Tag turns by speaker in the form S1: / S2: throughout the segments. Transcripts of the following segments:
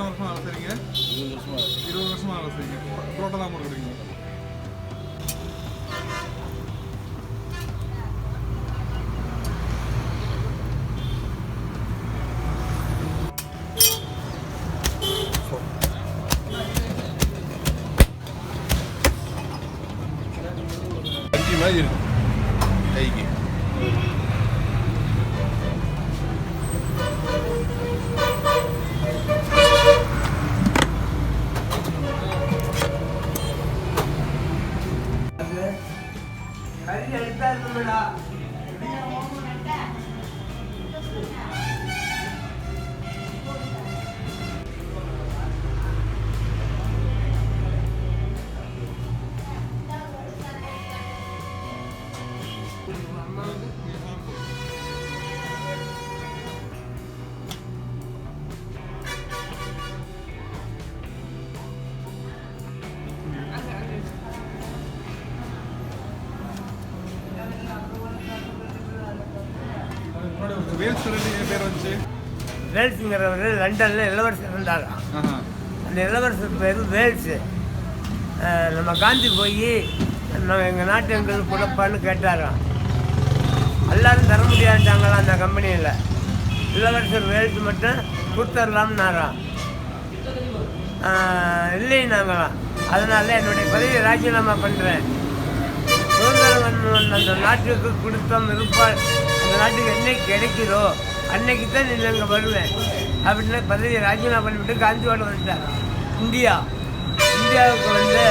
S1: வருஷமா வேலை செய்றீங்க? 20 வருஷமா வேலை செய்றீங்க. புரோட்டா தான் போடுறீங்க. மாதிரி இருக்கும் கைக்கு.
S2: கறி எடுத்தா இருக்குடா. வேல்ஸுங்கிறவர் லண்டனில் இளவரசர் இருந்தார். அந்த இளவரசர் பேர் வேல்ஸு. நம்ம காந்தி போய் நம்ம எங்கள் நாட்டு எங்களுக்கு கொடுப்பான்னு கேட்டாராம். எல்லாரும் தர முடியாதுட்டாங்களாம் அந்த கம்பெனியில். இளவரசர் வேல்ஸ் மட்டும் கொடுத்துடலாம்னாராம். இல்லைன்னாங்களாம். அதனால் என்னுடைய பதவியை ராஜினாமா பண்ணுறேன். சுதந்திரம் அந்த நாட்டுக்கு கொடுத்தோம் இருப்பால் அந்த நாட்டுக்கு என்னைக்கு கிடைக்குதோ அன்னைக்கு தான் நீ அங்கே வருவேன் அப்படின்னு பதவியை ராஜினாமா பண்ணிவிட்டு காந்தியோடு வந்துட்டார். இந்தியாவுக்கு வந்து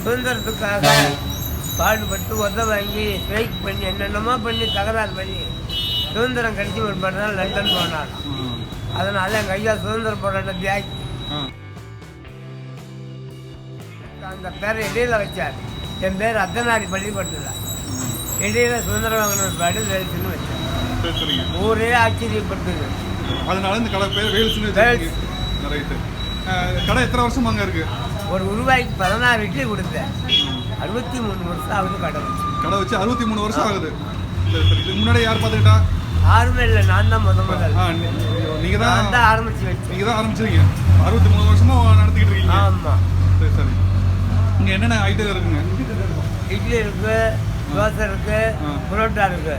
S2: சுதந்திரத்துக்காக பாடுபட்டு உத வாங்கி ஸ்ட்ரைக் பண்ணி என்னென்னமோ பண்ணி தகராறு பண்ணி சுதந்திரம் கிடைச்சி ஒரு நாள் லண்டன் போனார். அதனால் எங்கள் ஐயா சுதந்திர போராட்ட தியாகி அந்த பேரை இடையில வச்சார். என் பேர் அத்தனாரி பள்ளிப்பட்டில் இடையில சுதந்திரம் வாங்கின பாடு வேல்ஸ்னு வச்சார். ஊரே ஆச்சரியப்பட்டது.
S1: அதனால இந்த கடை பேர் வேல்ஸ்னு. கடை எத்தனை வருஷம் அங்கே இருக்கு?
S2: ஒரு ரூபாய்க்கு 16 இட்லி கொடுத்தேன். 63 வருஷம் ஆகுது கடை வச்சு
S1: 63 வருஷம் ஆகுது. இதுக்கு முன்னாடி யார் பார்த்துக்கிட்டா?
S2: யாருமே இல்லை, நான் தான் முதல்.
S1: நீங்கள் தான்
S2: ஆரம்பிச்சு வச்சு
S1: நீங்கள் தான் ஆரம்பிச்சிருக்கீங்க. 63 வருஷமா நடத்திக்கிட்டு இருக்கீங்க.
S2: ஆமாம்.
S1: சரி. இங்கே என்னென்ன ஐட்டம் இருக்குங்க?
S2: இட்லி இருக்கு, தோசை இருக்கு, புரோட்டா இருக்கு,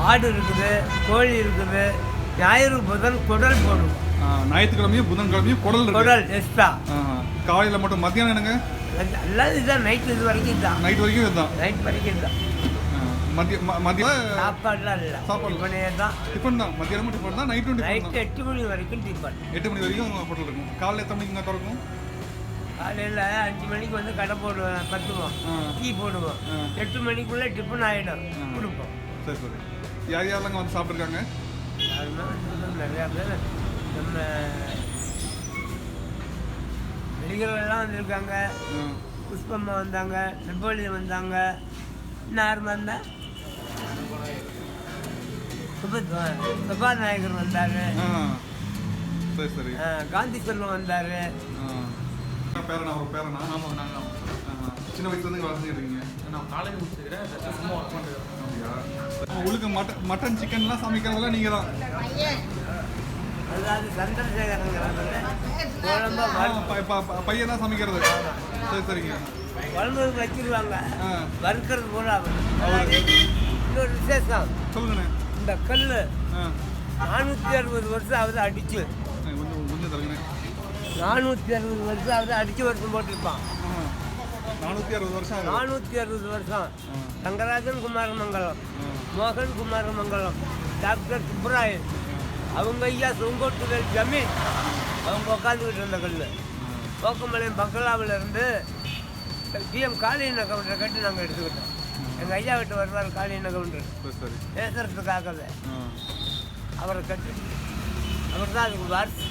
S2: ஆடு இருக்குது, கோழி இருக்குது. ஞாயிறு புதன் குடல் போடும்.
S1: ஞாயிற்றுக்கிழமையும் புதன்கிழமையும் குடல்
S2: எக்ஸ்ட்ரா.
S1: காலையில் மட்டும். மத்தியானம் என்னங்க?
S2: எல்லாம் இதுதான். நைட்டு இது வரைக்கும் தான்.
S1: நைட் வரைக்கும் இதுதான்.
S2: நைட் வரைக்கும் தான்.
S1: மதியம்
S2: சாப்பாடுலாம் இல்லை,
S1: சாப்பாடு தான். டிஃபன் தான். மத்தியானமும் டிஃபன் தான், நைட்டு
S2: 8 மணி வரைக்கும் டிஃபன்.
S1: 8 மணி வரைக்கும் ஹோட்டல் இருக்கும். காலையில் எத்தனை மணிக்கு திறக்கும்?
S2: காலையில் 5 மணிக்கு வந்து கடை போடுவோம், கத்துவோம், டீ போடுவோம். 8 மணிக்குள்ளே டிஃபன் ஆகிடும், கொடுப்போம்.
S1: சரி சரி. யார் யாரெல்லாம் வந்து சாப்பிட்ருக்காங்க?
S2: யாருன்னா நிறையா பேர் நம்ம வெளிகளெல்லாம் வந்திருக்காங்க. புஷ்பம்மா வந்தாங்க, நெப்போலியன் வந்தாங்க. யார் வந்தா? சபாநாயகர் வந்தார்.
S1: சரி சரி.
S2: காந்தி செல்வம் வந்தார்.
S1: பேரனா? ஒரு பேரனா? ஆமாம். நாங்கள் சின்ன வயசுலேருந்து வளர்ந்துட்டு இருக்கீங்க.
S3: நான் காலேஜ் முடிச்சுக்கிறேன், சும்மா ஒர்க் பண்ணுறேன்.
S1: உங்களுக்கு மட்டன் சிக்கன்லாம் சமைக்கிறதெல்லாம் நீங்கள் தான்?
S2: அதாவது சந்திரசேகரங்கிறவங்க
S1: பையன் தான் சமைக்கிறது. சரி சரிங்க.
S2: குழம்பு வச்சிருவாங்க, வறுக்கிறது போல. இன்னொரு விசேஷம்
S1: சொல்லுங்கண்ணே.
S2: இந்த கல் 460 வருஷம் ஆகுது அடிச்சு.
S1: கொஞ்சம் தருங்கண்ணே.
S2: 460 வருஷம் ஆகுது அடிச்சு வருஷம் போட்டிருப்பான்.
S1: 460 வருஷம்.
S2: 460 வருஷம். ரங்கராஜன் குமாரமங்கலம், மோகன் குமாரமங்கலம், டாக்டர் சுப்ராயன், அவங்க ஐயா செங்கோட்டுவேல் ஜமீன் அவங்க உட்காந்துக்கிட்டு இருந்த கல். போக்கம்பாளையம் பங்களாவில் இருந்து டிஎம் காளியண்ண கவுண்டரை கட்டி நாங்கள் எடுத்துக்கிட்டோம். எங்கள் ஐயா கிட்ட வருவார் காளியண்ண கவுண்டர் பேசுறதுக்காகவே. அவரை கட்டி அவர் தான் அதுக்கு வாரிசு.